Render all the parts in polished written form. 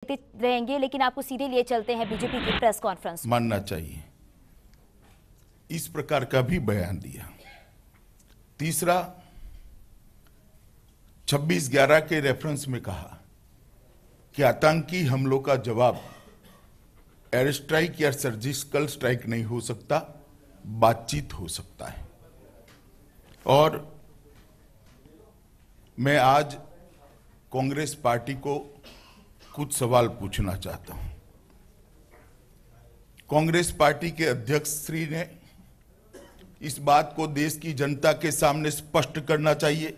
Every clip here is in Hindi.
रहेंगे, लेकिन आपको सीधे लिए चलते हैं बीजेपी की प्रेस कॉन्फ्रेंस। मानना चाहिए, इस प्रकार का भी बयान दिया। तीसरा, 26/11 के रेफरेंस में कहा कि आतंकी हमलों का जवाब एयर स्ट्राइक या सर्जिकल स्ट्राइक नहीं हो सकता, बातचीत हो सकता है। और मैं आज कांग्रेस पार्टी को कुछ सवाल पूछना चाहता हूं। कांग्रेस पार्टी के अध्यक्ष श्री ने इस बात को देश की जनता के सामने स्पष्ट करना चाहिए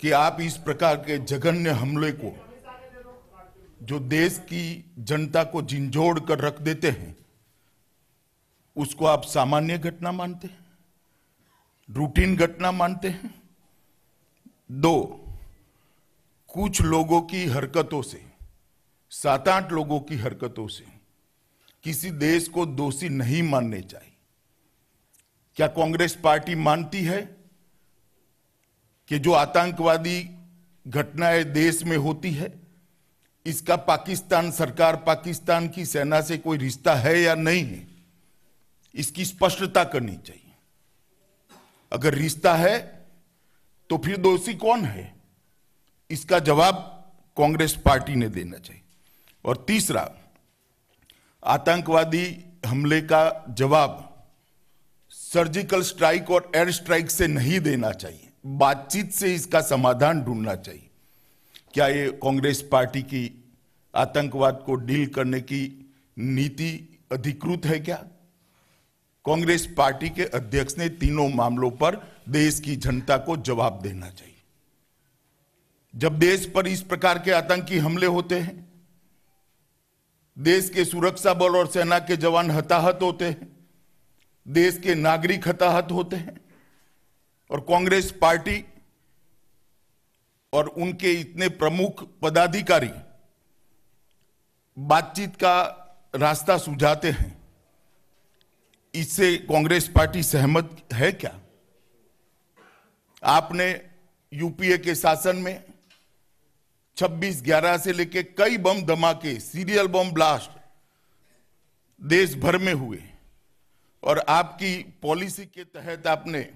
कि आप इस प्रकार के जघन्य हमले को, जो देश की जनता को झिंझोड़ कर रख देते हैं, उसको आप सामान्य घटना मानते हैं, रूटीन घटना मानते हैं। 2, कुछ लोगों की हरकतों से, 7-8 लोगों की हरकतों से किसी देश को दोषी नहीं मानने चाहिए। क्या कांग्रेस पार्टी मानती है कि जो आतंकवादी घटनाएं देश में होती है, इसका पाकिस्तान सरकार, पाकिस्तान की सेना से कोई रिश्ता है या नहीं है? इसकी स्पष्टता करनी चाहिए। अगर रिश्ता है तो फिर दोषी कौन है, इसका जवाब कांग्रेस पार्टी ने देना चाहिए। और तीसरा, आतंकवादी हमले का जवाब सर्जिकल स्ट्राइक और एयर स्ट्राइक से नहीं देना चाहिए, बातचीत से इसका समाधान ढूंढना चाहिए। क्या ये कांग्रेस पार्टी की आतंकवाद को डील करने की नीति अधिकृत है? क्या कांग्रेस पार्टी के अध्यक्ष ने तीनों मामलों पर देश की जनता को जवाब देना चाहिए। जब देश पर इस प्रकार के आतंकी हमले होते हैं, देश के सुरक्षा बल और सेना के जवान हताहत होते हैं, देश के नागरिक हताहत होते हैं, और कांग्रेस पार्टी और उनके इतने प्रमुख पदाधिकारी बातचीत का रास्ता सुझाते हैं, इससे कांग्रेस पार्टी सहमत है क्या? आपने यूपीए के शासन में 26/11 से लेके कई बम धमाके, सीरियल बम ब्लास्ट देश भर में हुए, और आपकी पॉलिसी के तहत आपने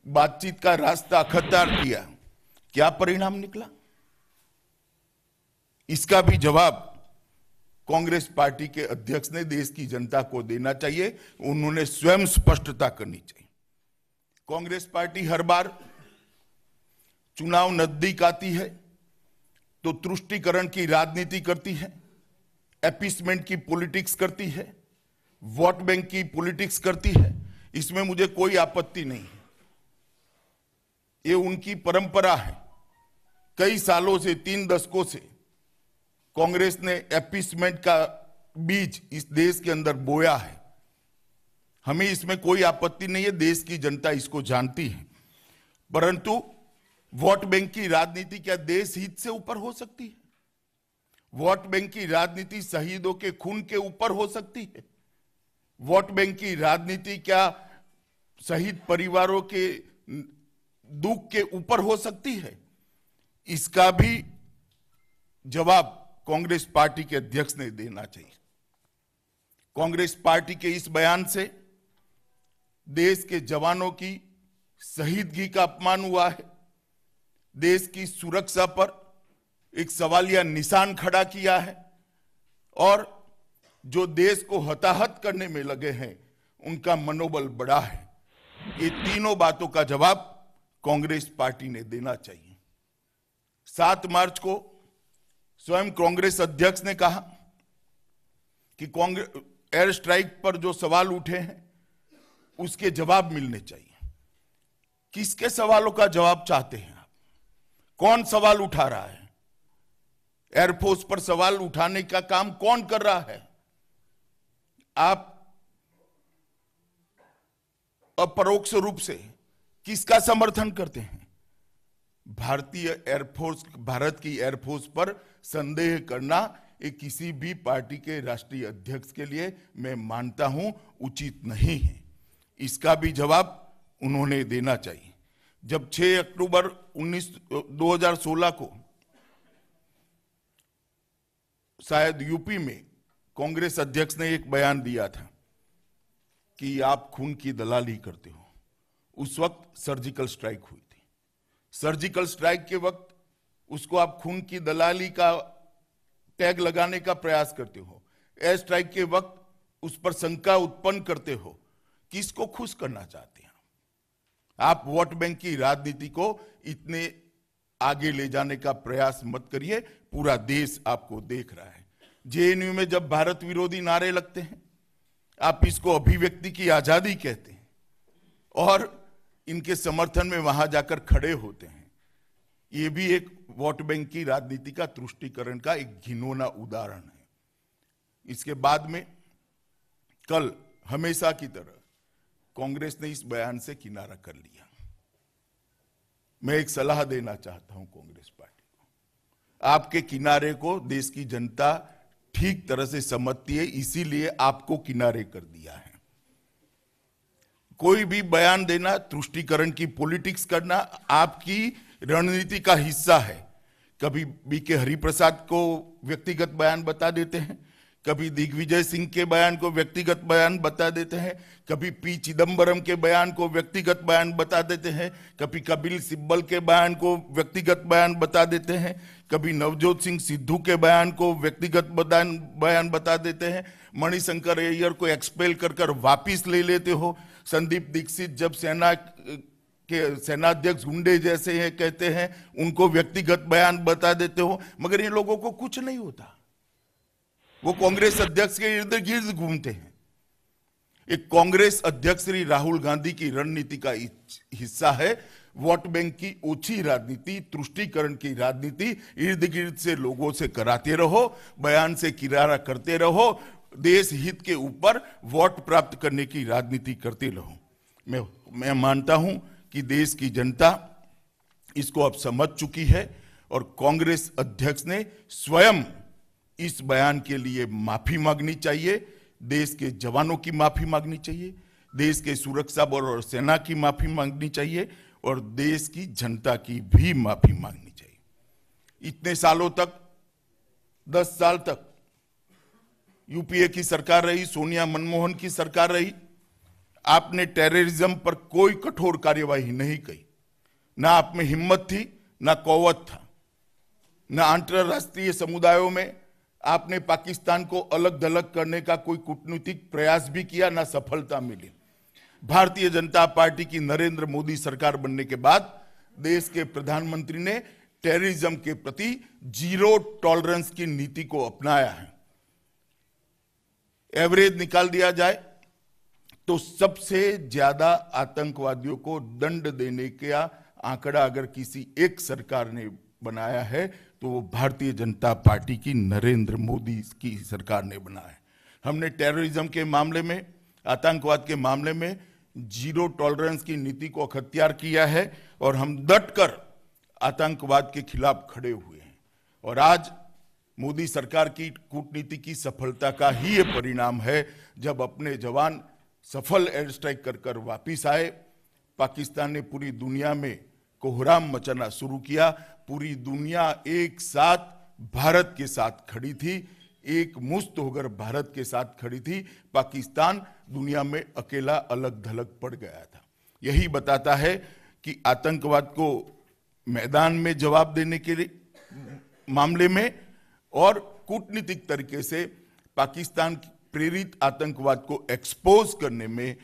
बातचीत का रास्ता अख्तियार किया। क्या परिणाम निकला? इसका भी जवाब कांग्रेस पार्टी के अध्यक्ष ने देश की जनता को देना चाहिए। उन्होंने स्वयं स्पष्टता करनी चाहिए। कांग्रेस पार्टी हर बार चुनाव नजदीक आती है तो तुष्टीकरण की राजनीति करती है, एपीसमेंट की पॉलिटिक्स करती है, वोट बैंक की पॉलिटिक्स करती है। इसमें मुझे कोई आपत्ति नहीं है, ये उनकी परंपरा है। कई सालों से, 3 दशकों से कांग्रेस ने एपीसमेंट का बीज इस देश के अंदर बोया है। हमें इसमें कोई आपत्ति नहीं है, देश की जनता इसको जानती है। परंतु वोट बैंक की राजनीति क्या देश हित से ऊपर हो सकती है? वोट बैंक की राजनीति शहीदों के खून के ऊपर हो सकती है? वोट बैंक की राजनीति क्या शहीद परिवारों के दुख के ऊपर हो सकती है? इसका भी जवाब कांग्रेस पार्टी के अध्यक्ष ने देना चाहिए। कांग्रेस पार्टी के इस बयान से देश के जवानों की शहीदगी का अपमान हुआ है, देश की सुरक्षा पर एक सवालिया निशान खड़ा किया है, और जो देश को हताहत करने में लगे हैं उनका मनोबल बढ़ा है। ये तीनों बातों का जवाब कांग्रेस पार्टी ने देना चाहिए। 7 मार्च को स्वयं कांग्रेस अध्यक्ष ने कहा कि एयर स्ट्राइक पर जो सवाल उठे हैं उसके जवाब मिलने चाहिए। किसके सवालों का जवाब चाहते हैं आप? कौन सवाल उठा रहा है? एयरफोर्स पर सवाल उठाने का काम कौन कर रहा है? आप अपरोक्ष रूप से किसका समर्थन करते हैं? भारतीय एयरफोर्स, भारत की एयरफोर्स पर संदेह करना ये किसी भी पार्टी के राष्ट्रीय अध्यक्ष के लिए, मैं मानता हूं, उचित नहीं है। इसका भी जवाब उन्होंने देना चाहिए। जब 6 अक्टूबर 2016 को शायद यूपी में कांग्रेस अध्यक्ष ने एक बयान दिया था कि आप खून की दलाली करते हो। उस वक्त सर्जिकल स्ट्राइक हुई थी। सर्जिकल स्ट्राइक के वक्त उसको आप खून की दलाली का टैग लगाने का प्रयास करते हो। एयर स्ट्राइक के वक्त उस पर शंका उत्पन्न करते हो। किसको खुश करना चाहते हैं आप? वोट बैंक की राजनीति को इतने आगे ले जाने का प्रयास मत करिए। पूरा देश आपको देख रहा है। जेएनयू में जब भारत विरोधी नारे लगते हैं, आप इसको अभिव्यक्ति की आजादी कहते हैं और इनके समर्थन में वहां जाकर खड़े होते हैं। ये भी एक वोट बैंक की राजनीति का तुष्टीकरण का एक घिनौना उदाहरण है। इसके बाद में कल हमेशा की तरह कांग्रेस ने इस बयान से किनारा कर लिया। मैं एक सलाह देना चाहता हूं कांग्रेस पार्टी को, आपके किनारे को देश की जनता ठीक तरह से समझती है, इसीलिए आपको किनारे कर दिया है। कोई भी बयान देना, तुष्टीकरण की पॉलिटिक्स करना आपकी रणनीति का हिस्सा है। कभी बीके हरिप्रसाद को व्यक्तिगत बयान बता देते हैं, कभी दिग्विजय सिंह के बयान को व्यक्तिगत बयान बता देते हैं, कभी पी चिदंबरम के बयान को व्यक्तिगत बयान बता देते हैं, कभी कपिल सिब्बल के बयान को व्यक्तिगत बयान बता देते हैं, कभी नवजोत सिंह सिद्धू के बयान को व्यक्तिगत बयान बता देते हैं, मणिशंकर अय्यर को एक्सपेल कर वापिस ले लेते हो। संदीप दीक्षित जब सेनाध्यक्ष गुंडे जैसे हैं कहते हैं, उनको व्यक्तिगत बयान बता देते हो, मगर इन लोगों को कुछ नहीं होता। वो कांग्रेस अध्यक्ष के इर्द गिर्द घूमते हैं। एक कांग्रेस अध्यक्ष श्री राहुल गांधी की रणनीति का हिस्सा है वोट बैंक की ओछी राजनीति, तुष्टीकरण की राजनीति। इर्द गिर्द से लोगों से कराते रहो, बयान से किनारा करते रहो, देश हित के ऊपर वोट प्राप्त करने की राजनीति करते रहो। मैं मानता हूं कि देश की जनता इसको अब समझ चुकी है और कांग्रेस अध्यक्ष ने स्वयं इस बयान के लिए माफी मांगनी चाहिए। देश के जवानों की माफी मांगनी चाहिए, देश के सुरक्षा बल और सेना की माफी मांगनी चाहिए और देश की जनता की भी माफी मांगनी चाहिए। इतने सालों तक, 10 साल तक यूपीए की सरकार रही, सोनिया मनमोहन की सरकार रही, आपने टेररिज्म पर कोई कठोर कार्यवाही नहीं की। ना आप में हिम्मत थी, ना कौवत था, ना अंतरराष्ट्रीय समुदायों में आपने पाकिस्तान को अलग थलग करने का कोई कूटनीतिक प्रयास भी किया, ना सफलता मिली। भारतीय जनता पार्टी की नरेंद्र मोदी सरकार बनने के बाद देश के प्रधानमंत्री ने टेररिज्म के प्रति जीरो टॉलरेंस की नीति को अपनाया है। एवरेज निकाल दिया जाए तो सबसे ज्यादा आतंकवादियों को दंड देने का आंकड़ा अगर किसी एक सरकार ने बनाया है तो वो भारतीय जनता पार्टी की नरेंद्र मोदी की सरकार ने बनाया है। हमने टेररिज्म के मामले में, आतंकवाद के मामले में जीरो टॉलरेंस की नीति को अख्तियार किया है और हम डटकर आतंकवाद के खिलाफ खड़े हुए हैं। और आज मोदी सरकार की कूटनीति की सफलता का ही ये परिणाम है, जब अपने जवान सफल एयर स्ट्राइक कर वापिस आए। पाकिस्तान ने पूरी दुनिया में कोहराम मचाना शुरू किया। पूरी दुनिया एक साथ भारत के साथ खड़ी थी, एक मुश्त होकर भारत के साथ खड़ी थी। पाकिस्तान दुनिया में अकेला अलग थलग पड़ गया था। यही बताता है कि आतंकवाद को मैदान में जवाब देने के मामले में और कूटनीतिक तरीके से पाकिस्तान प्रेरित आतंकवाद को एक्सपोज करने में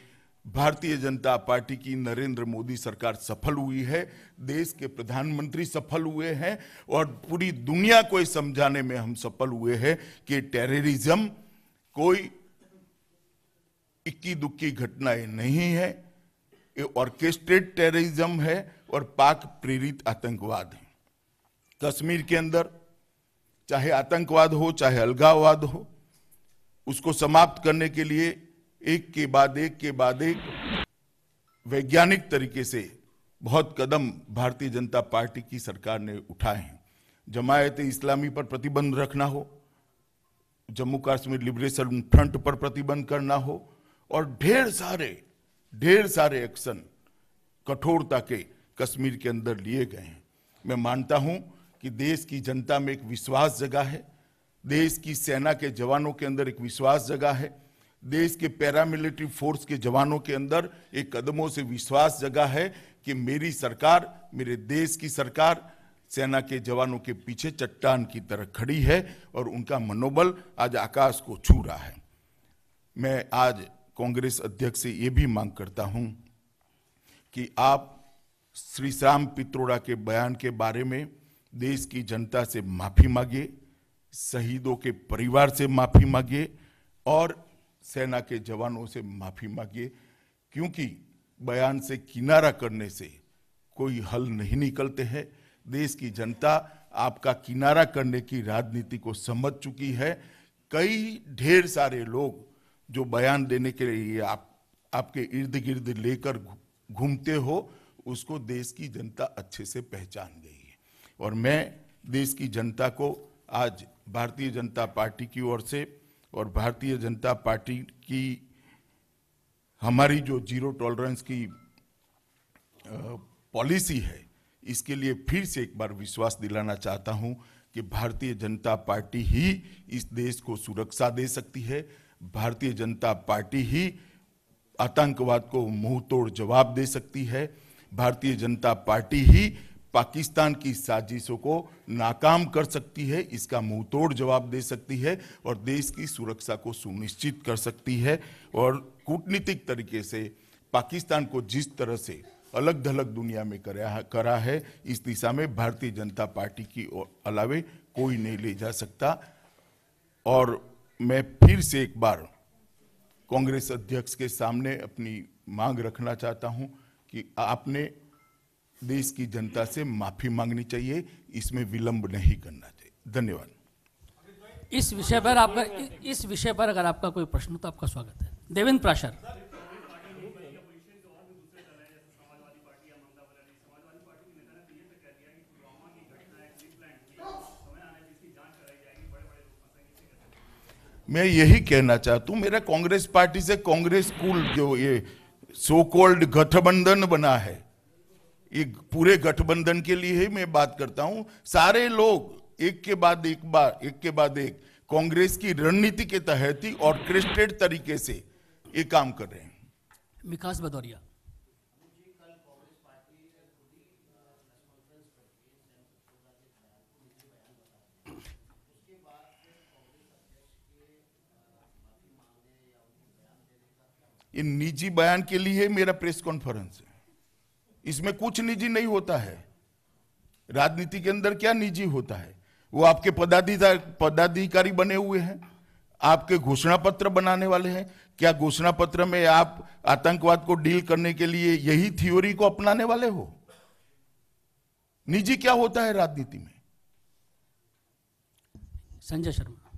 भारतीय जनता पार्टी की नरेंद्र मोदी सरकार सफल हुई है, देश के प्रधानमंत्री सफल हुए हैं और पूरी दुनिया को समझाने में हम सफल हुए हैं कि टेररिज्म कोई इक्की दुक्की घटनाएं नहीं है, ये ऑर्केस्ट्रेट टेररिज्म है और पाक प्रेरित आतंकवाद है। कश्मीर के अंदर चाहे आतंकवाद हो चाहे अलगाववाद हो, उसको समाप्त करने के लिए एक के बाद एक वैज्ञानिक तरीके से बहुत कदम भारतीय जनता पार्टी की सरकार ने उठाए हैं। जमायत इस्लामी पर प्रतिबंध रखना हो, जम्मू कश्मीर लिबरेशन फ्रंट पर प्रतिबंध करना हो और ढेर सारे एक्शन कठोरता के कश्मीर के अंदर लिए गए हैं। मैं मानता हूं कि देश की जनता में एक विश्वास जगा है, देश की सेना के जवानों के अंदर एक विश्वास जगा है, देश के पैरामिलिट्री फोर्स के जवानों के अंदर एक कदमों से विश्वास जगा है कि मेरी सरकार, मेरे देश की सरकार सेना के जवानों के पीछे चट्टान की तरह खड़ी है और उनका मनोबल आज आकाश को छू रहा है। मैं आज कांग्रेस अध्यक्ष से ये भी मांग करता हूं कि आप श्री श्याम पित्रोड़ा के बयान के बारे में देश की जनता से माफी मांगिए, शहीदों के परिवार से माफी मांगिए और सेना के जवानों से माफी मांगिए, क्योंकि बयान से किनारा करने से कोई हल नहीं निकलते हैं। देश की जनता आपका किनारा करने की राजनीति को समझ चुकी है। कई ढेर सारे लोग जो बयान देने के लिए आपके इर्द गिर्द लेकर घूमते हो, उसको देश की जनता अच्छे से पहचान गई है। और मैं देश की जनता को आज भारतीय जनता पार्टी की ओर से और भारतीय जनता पार्टी की हमारी जो जीरो टॉलरेंस की पॉलिसी है, इसके लिए फिर से एक बार विश्वास दिलाना चाहता हूं कि भारतीय जनता पार्टी ही इस देश को सुरक्षा दे सकती है। भारतीय जनता पार्टी ही आतंकवाद को मुंहतोड़ जवाब दे सकती है। भारतीय जनता पार्टी ही पाकिस्तान की साजिशों को नाकाम कर सकती है, इसका मुंहतोड़ जवाब दे सकती है और देश की सुरक्षा को सुनिश्चित कर सकती है। और कूटनीतिक तरीके से पाकिस्तान को जिस तरह से अलग थलग दुनिया में करा है, इस दिशा में भारतीय जनता पार्टी की अलावे कोई नहीं ले जा सकता। और मैं फिर से एक बार कांग्रेस अध्यक्ष के सामने अपनी मांग रखना चाहता हूं कि आपने देश की जनता से माफी मांगनी चाहिए, इसमें विलंब नहीं करना चाहिए। धन्यवाद। इस विषय पर अगर आपका कोई प्रश्न तो आपका स्वागत है। देवेंद्र प्राशर। मैं यही कहना चाहता हूं, मेरा कांग्रेस पार्टी से कांग्रेस कुल जो ये सो कॉल्ड गठबंधन बना है, ये पूरे गठबंधन के लिए ही मैं बात करता हूं। सारे लोग एक के बाद एक कांग्रेस की रणनीति के तहत ही ऑर्केस्ट्रेटेड तरीके से ये काम कर रहे हैं। विकास भदौरिया। ये निजी बयान के लिए मेरा प्रेस कॉन्फ्रेंस है, इसमें कुछ निजी नहीं होता है। राजनीति के अंदर क्या निजी होता है? वो आपके पदाधिकारी बने हुए हैं, आपके घोषणा पत्र बनाने वाले हैं। क्या घोषणा पत्र में आप आतंकवाद को डील करने के लिए यही थ्योरी को अपनाने वाले हो? निजी क्या होता है राजनीति में? संजय शर्मा।